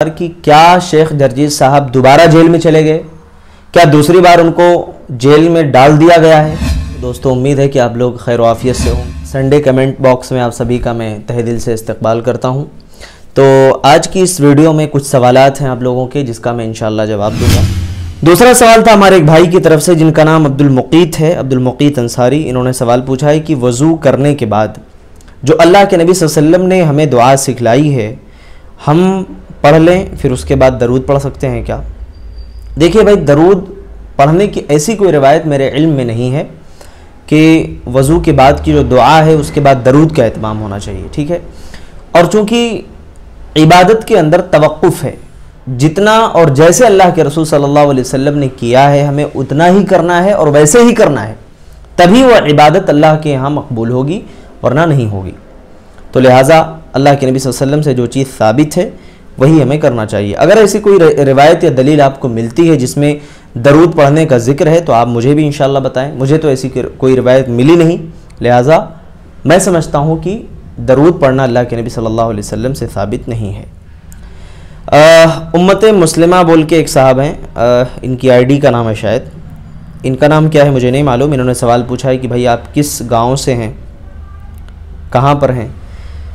کہ کیا شیخ جرجیز صاحب دوبارہ جیل میں چلے گئے؟ کیا دوسری بار ان کو جیل میں ڈال دیا گیا ہے؟ دوستو امید ہے کہ آپ لوگ خیر و عافیت سے ہوں۔ سنڈے کمنٹ باکس میں آپ سبھی کا میں تہہ دل سے استقبال کرتا ہوں۔ تو آج کی اس ویڈیو میں کچھ سوالات ہیں آپ لوگوں کے، جس کا میں انشاءاللہ جواب دوں گا۔ دوسرا سوال تھا ہمارے ایک بھائی کی طرف سے جن کا نام عبدالمقیت ہے، عبدالمقیت انصاری۔ انہوں نے سوال پوچھا ہے کہ وضو کرنے کے بعد جو اللہ کے نبی صلی اللہ علیہ وسلم نے ہمیں دعا سکھلائی ہے، ہم پڑھ لیں پھر اس کے بعد درود پڑھ سکتے ہیں کیا؟ دیکھیے بھائی، درود پڑھنے کی ایسی کوئی روایت میرے علم میں نہیں ہے کہ وضو کے بعد کی جو دعا ہے اس کے بعد درود کا اہتمام ہونا چاہیے، ٹھیک ہے؟ اور چونکہ عبادت کے اندر توقف ہے، جتنا اور جیسے اللہ کے رسول صلی اللہ علیہ وسلم نے کیا ہے ہمیں اتنا ہی کرنا ہے اور ویسے ہی کرنا ہے، تبھی وہ عبادت اللہ کے یہاں مقبول ہوگی، ورنہ نہیں ہوگی۔ تو لہٰذا اللہ کے نبی صلی اللہ علیہ وسلم سے جو چیز ثابت ہے وہی ہمیں کرنا چاہیے۔ اگر ایسی کوئی روایت یا دلیل آپ کو ملتی ہے جس میں درود پڑھنے کا ذکر ہے تو آپ مجھے بھی انشاءاللہ بتائیں۔ مجھے تو ایسی کوئی روایت ملی نہیں، لہٰذا میں سمجھتا ہوں کہ درود پڑھنا اللہ کے نبی صلی اللہ علیہ وسلم سے ثابت نہیں ہے۔ امت مسلمہ بول کے ایک صاحب ہیں، ان کی آئی ڈی کا نام ہے شاید، ان کا نام کیا ہے مجھے نہیں معلوم۔ انہوں نے سوال پوچھا ہے کہ بھائی آپ کس گاؤں سے ہیں، کہاں پر ہیں؟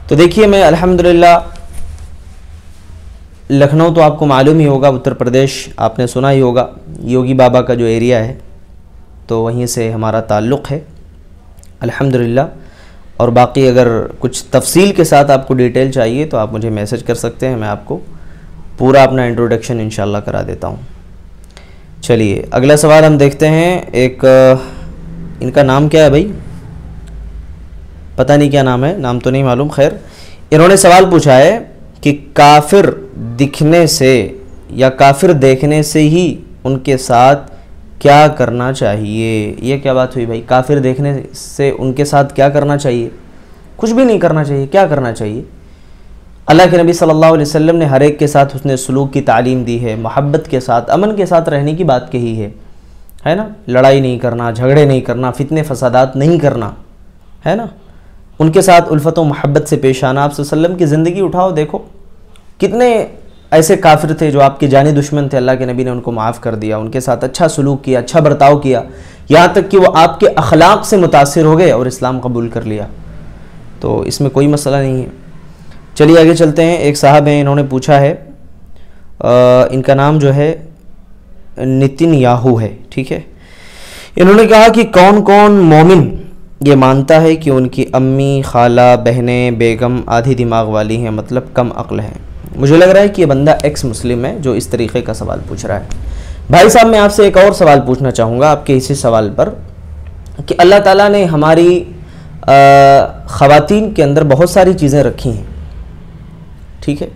تو دیکھیے میں الحمدللہ لکھنؤ تو آپ کو معلوم ہی ہوگا، اتر پردیش آپ نے سنا ہی ہوگا، یوگی بابا کا جو ایریا ہے تو وہیں سے ہمارا تعلق ہے الحمدللہ۔ اور باقی اگر کچھ تفصیل کے ساتھ آپ کو ڈیٹیل چاہیے تو آپ مجھے میسج کر سکتے ہیں، میں آپ کو پورا اپنا انٹروڈکشن انشاءاللہ کرا دیتا ہوں۔ چلیے اگلا سوال ہم دیکھتے ہیں۔ ایک ان کا نام کیا ہے بھائی؟ پتہ نہیں کیا نام ہے، نام تو نہیں معلوم۔ خیر، انہوں نے سوال پوچھا ہے کہ کافر دکھنے سے یا کافر دیکھنے سے ہی ان کے ساتھ کیا کرنا چاہیے؟ یہ کیا بات ہوئی بھائی؟ کافر دیکھنے سے ان کے ساتھ کیا کرنا چاہیے؟ کچھ بھی نہیں کرنا چاہیے۔ کیا کرنا چاہیے؟ اللہ کے نبی صلی اللہ علیہ وسلم نے ہر ایک کے ساتھ حسن سلوک کی تعلیم دی ہے، محبت کے ساتھ، امن کے ساتھ رہنے کی بات کہی ہے نا؟ لڑائی نہیں کرنا، جھگڑے نہیں کرنا، فتنے فسادات نہیں کرنا، ہے نا؟ ان کے ساتھ الفت و محبت سے پیش آنا۔ آپ صلی اللہ علیہ وسلم کی زندگی اٹھاؤ، دیکھو کتنے ایسے کافر تھے جو آپ کے جانی دشمن تھے، اللہ کے نبی نے ان کو معاف کر دیا، ان کے ساتھ اچھا سلوک کیا، اچھا برتاؤ کیا، یہاں تک کہ وہ آپ کے اخلاق سے متاثر ہو گئے اور اسلام قبول کر لیا۔ تو اس میں کوئی مسئلہ نہیں ہے۔ چلیے آگے چلتے ہیں۔ ایک صاحب ہیں، انہوں نے پوچھا ہے، ان کا نام جو ہے نتن یاہو ہے، ٹھیک ہے؟ انہوں نے کہا کہ کون کون مومن یہ مانتا ہے کہ ان کی امی، خالہ، بہنیں، بیگم آدھی دماغ والی ہیں، مطلب کم عقل ہیں؟ مجھے لگ رہا ہے کہ یہ بندہ ایکس مسلم ہے جو اس طریقے کا سوال پوچھ رہا ہے۔ بھائی صاحب میں آپ سے ایک اور سوال پوچھنا چاہوں گا آپ کے اسی سوال پر، کہ اللہ تعالیٰ نے ہماری خواتین کے اندر بہت ساری چیزیں رکھی ہیں، ٹھیک ہے؟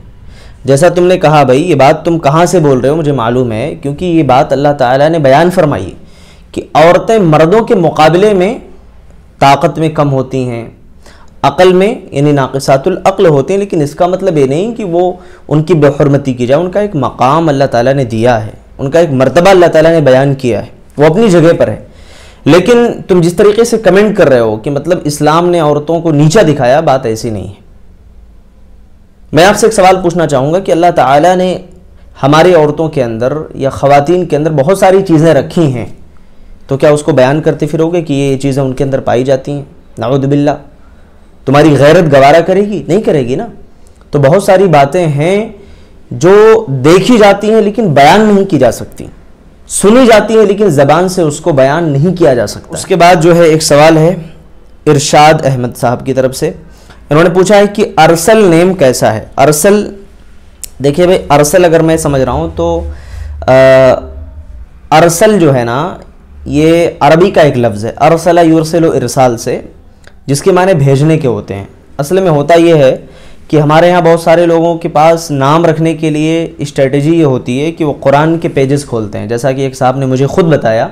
جیسا تم نے کہا بھائی، یہ بات تم کہاں سے بول رہے ہو مجھے معلوم ہے، کیونکہ یہ بات اللہ تعالیٰ نے بیان فرمائی کہ عورتیں مردوں کے مقابلے میں طاقت میں کم ہوتی ہیں، عقل میں یعنی ناقصات العقل ہوتے ہیں، لیکن اس کا مطلب یہ نہیں کہ وہ ان کی بے حرمتی کی جائے۔ ان کا ایک مقام اللہ تعالیٰ نے دیا ہے، ان کا ایک مرتبہ اللہ تعالیٰ نے بیان کیا ہے، وہ اپنی جگہ پر ہے۔ لیکن تم جس طریقے سے کمنٹ کر رہے ہو کہ مطلب اسلام نے عورتوں کو نیچا دکھایا، بات ایسی نہیں ہے۔ میں آپ سے ایک سوال پوچھنا چاہوں گا کہ اللہ تعالیٰ نے ہماری عورتوں کے اندر یا خواتین کے اندر بہت ساری چیزیں رکھی ہیں، تو کیا اس کو بیان کرتے پھرو گے کہ یہ چیزیں ان کے اندر پائی جاتی ہیں؟ نعوذ باللہ، تمہاری غیرت گوارا کرے گی؟ نہیں کرے گی نا۔ تو بہت ساری باتیں ہیں جو دیکھی جاتی ہیں لیکن بیان نہیں کی جا سکتی، سنی جاتی ہیں لیکن زبان سے اس کو بیان نہیں کیا جا سکتا۔ اس کے بعد جو ہے ایک سوال ہے ارشاد احمد صاحب کی طرف سے، انہوں نے پوچھا ہے کہ ارسل نیم کیسا ہے؟ ارسل، دیکھیے بھائی ارسل اگر میں سمجھ رہا ہوں تو ارسل جو ہے نا یہ عربی کا ایک لفظ ہے، ارسل یرسل ارسال سے، جس کے معنی بھیجنے کے ہوتے ہیں۔ اصل میں ہوتا یہ ہے کہ ہمارے ہاں بہت سارے لوگوں کے پاس نام رکھنے کے لیے اسٹریٹجی یہ ہوتی ہے کہ وہ قرآن کے پیجز کھولتے ہیں، جیسا کہ ایک صاحب نے مجھے خود بتایا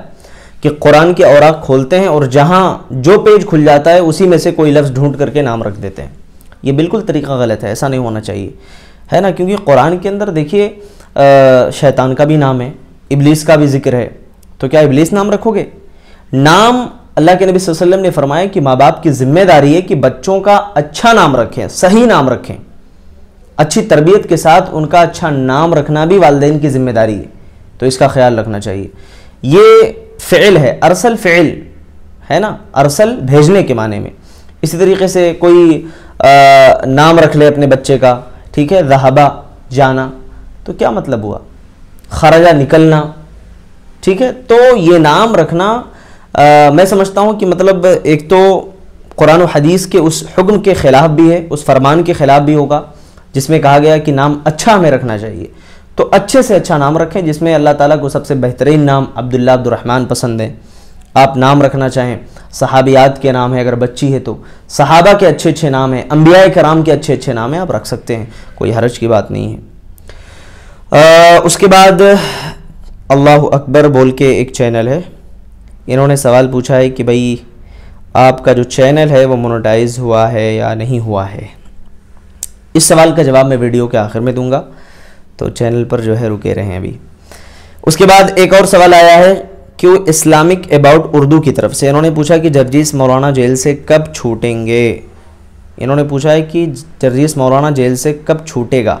کہ قرآن کے اوراق کھولتے ہیں اور جہاں جو پیج کھل جاتا ہے اسی میں سے کوئی لفظ ڈھونڈ کر کے نام رکھ دیتے ہیں۔ یہ بالکل طریقہ غلط ہے، ایسا نہیں ہونا چاہیے، ہے نا؟ کیونکہ قرآن کے اندر دیکھیے شیطان کا بھی نام ہے، ابلیس کا بھی ذکر ہے، تو کیا ابلیس نام رکھو گے؟ نام اللہ کے نبی صلی اللہ علیہ وسلم نے فرمایا کہ ماں باپ کی ذمہ داری ہے کہ بچوں کا اچھا نام رکھیں، صحیح نام رکھیں، اچھی تربیت کے ساتھ ان کا اچھا نام رکھنا بھی والدین کی ذمہ داری ہے، تو اس کا خیال رکھنا چاہیے۔ یہ فعل ہے، ارسل فعل ہے نا، ارسل بھیجنے کے معنی میں۔ اسی طریقے سے کوئی نام رکھ لے اپنے بچے کا، ٹھیک ہے، ذہبہ جانا، تو کیا مطلب ہوا؟ خرجہ نکلنا، ٹھیک ہے۔ تو یہ نام رکھنا میں سمجھتا ہوں کہ مطلب ایک تو قرآن و حدیث کے اس حکم کے خلاف بھی ہے، اس فرمان کے خلاف بھی ہوگا جس میں کہا گیا کہ نام اچھا ہمیں رکھنا چاہیے، تو اچھے سے اچھا نام رکھیں، جس میں اللہ تعالیٰ کو سب سے بہترین نام عبداللہ عبد الرحمن پسند ہے۔ آپ نام رکھنا چاہیں، صحابیات کے نام ہے، اگر بچی ہے تو صحابہ کے اچھے اچھے نام ہیں، انبیاء کرام کے اچھے اچھے نام ہیں، آپ رکھ سکتے ہیں، کوئی حرج کی بات نہیں ہے۔ اس کے بعد اللہ اکبر بول کے ایک چینل ہے، انہوں نے سوال پوچھا ہے کہ بھئی آپ کا جو چینل ہے وہ مونیٹائز ہوا ہے یا نہیں ہوا ہے۔ اس سوال کا جواب میں ویڈیو کے آخر میں دوں گا، تو چینل پر جو ہے رکے رہیں ابھی۔ اس کے بعد ایک اور سوال آیا ہے کیوں اسلامک اباؤٹ اردو کی طرف سے، انہوں نے پوچھا کہ جرجیس مولانا جیل سے کب چھوٹیں گے؟ انہوں نے پوچھا ہے کہ جرجیس مولانا جیل سے کب چھوٹے گا؟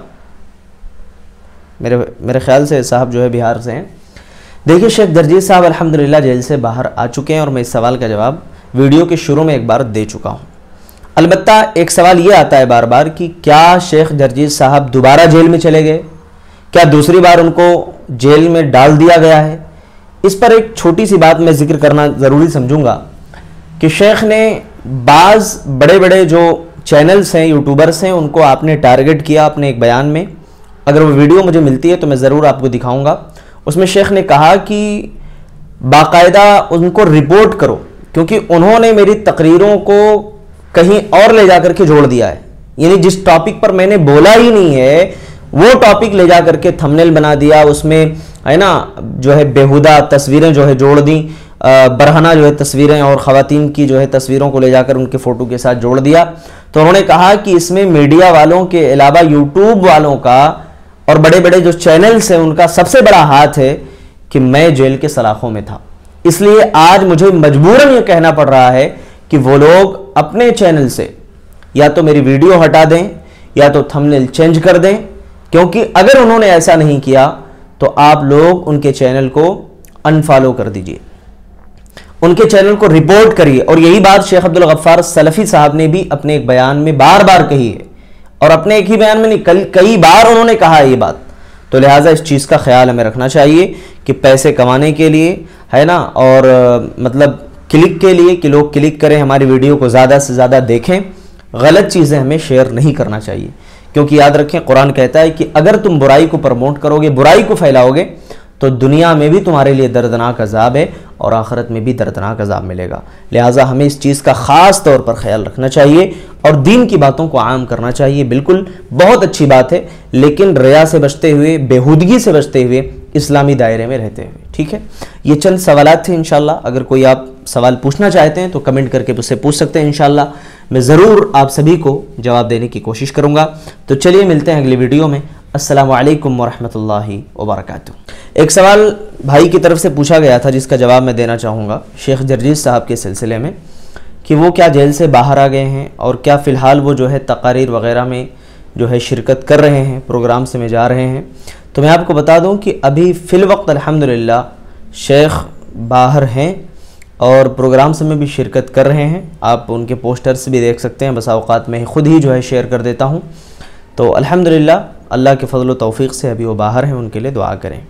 میرے خیال سے صاحب جو ہے بہار سے ہیں۔ دیکھیے شیخ جرجیس صاحب الحمدللہ جیل سے باہر آ چکے ہیں، اور میں اس سوال کا جواب ویڈیو کے شروع میں ایک بار دے چکا ہوں۔ البتہ ایک سوال یہ آتا ہے بار بار کہ کیا شیخ جرجیس صاحب دوبارہ جیل میں چلے گئے؟ کیا دوسری بار ان کو جیل میں ڈال دیا گیا ہے؟ اس پر ایک چھوٹی سی بات میں ذکر کرنا ضروری سمجھوں گا کہ شیخ نے بعض بڑے بڑے جو چینلز ہیں، یوٹیوبرز ہیں، ان کو آپ نے ٹارگٹ کیا اپنے ایک بیان میں۔ اگر وہ ویڈیو مجھے ملتی ہے تو میں ضرور آپ کو دکھاؤں گا۔ اس میں شیخ نے کہا کہ باقاعدہ ان کو رپورٹ کرو، کیونکہ انہوں نے میری تقریروں کو کہیں اور لے جا کر کے جوڑ دیا ہے، یعنی جس ٹاپک پر میں نے بولا ہی نہیں ہے وہ ٹاپک لے جا کر کے تھمبنیل بنا دیا، اس میں ہے نا جو ہے بیہودہ تصویریں جو ہے جوڑ دیں، برہنہ جو ہے تصویریں اور خواتین کی جو ہے تصویروں کو لے جا کر ان کے فوٹو کے ساتھ جوڑ دیا۔ تو انہوں نے کہا کہ اس میں میڈیا والوں کے علاوہ یوٹیوب والوں کا اور بڑے بڑے جو چینلز ہیں ان کا سب سے بڑا ہاتھ ہے کہ میں جیل کے سلاخوں میں تھا، اس لیے آج مجھے مجبوراً یہ کہنا پڑ رہا ہے کہ وہ لوگ اپنے چینل سے یا تو میری ویڈیو ہٹا دیں یا تو تھمبنیل چینج کر دیں، کیونکہ اگر انہوں نے ایسا نہیں کیا تو آپ لوگ ان کے چینل کو انفالو کر دیجئے، ان کے چینل کو رپورٹ کریے۔ اور یہی بات شیخ عبدالغفار سلفی صاحب نے بھی اپنے ایک بیان میں بار بار کہی ہے، اور اپنے ایک ہی بیان میں نہیں، کئی بار انہوں نے کہا ہے یہ بات۔ تو لہٰذا اس چیز کا خیال ہمیں رکھنا چاہیے کہ پیسے کمانے کے لیے ہے نا، اور مطلب کلک کے لیے کہ لوگ کلک کریں، ہماری ویڈیو کو زیادہ سے زیادہ دیکھیں، غلط چیزیں ہمیں شیئر نہیں کرنا چاہیے، کیونکہ یاد رکھیں قرآن کہتا ہے کہ اگر تم برائی کو پروموٹ کرو گے، برائی کو پھیلاؤ گے، تو دنیا میں بھی تمہارے لیے دردناک عذاب ہے اور آخرت میں بھی دردناک عذاب ملے گا۔ لہٰذا ہمیں اس چیز کا خاص طور پر خیال رکھنا چاہیے اور دین کی باتوں کو عام کرنا چاہیے۔ بالکل بہت اچھی بات ہے، لیکن ریا سے بچتے ہوئے، بیہودگی سے بچتے ہوئے، اسلامی دائرے میں رہتے ہوئے، ٹھیک ہے۔ یہ چند سوالات تھے، انشاءاللہ اگر کوئی آپ سوال پوچھنا چاہتے ہیں تو کمنٹ کر کے مجھ سے پوچھ سکتے ہیں، انشاءاللہ میں ضرور آپ سبھی کو جواب دینے کی کوشش کروں گا۔ تو چلیے ملتے ہیں اگلی ویڈیو میں۔ السلام علیکم ورحمۃ اللہ وبرکاتہ۔ ایک سوال بھائی کی طرف سے پوچھا گیا تھا جس کا جواب میں دینا چاہوں گا شیخ جرجیس صاحب کے سلسلے میں، کہ وہ کیا جیل سے باہر آ گئے ہیں اور کیا فی الحال وہ جو ہے تقاریر وغیرہ میں جو ہے شرکت کر رہے ہیں، پروگرامس میں جا رہے ہیں۔ تو میں آپ کو بتا دوں کہ ابھی فی الوقت الحمدللہ شیخ باہر ہیں اور پروگرامس میں بھی شرکت کر رہے ہیں۔ آپ ان کے پوسٹرز بھی دیکھ سکتے ہیں، بسا اوقات میں خود ہی جو ہے شیئر کر دیتا ہوں۔ تو الحمدللہ اللہ کے فضل و توفیق سے ابھی وہ باہر ہیں، ان کے لیے دعا کریں۔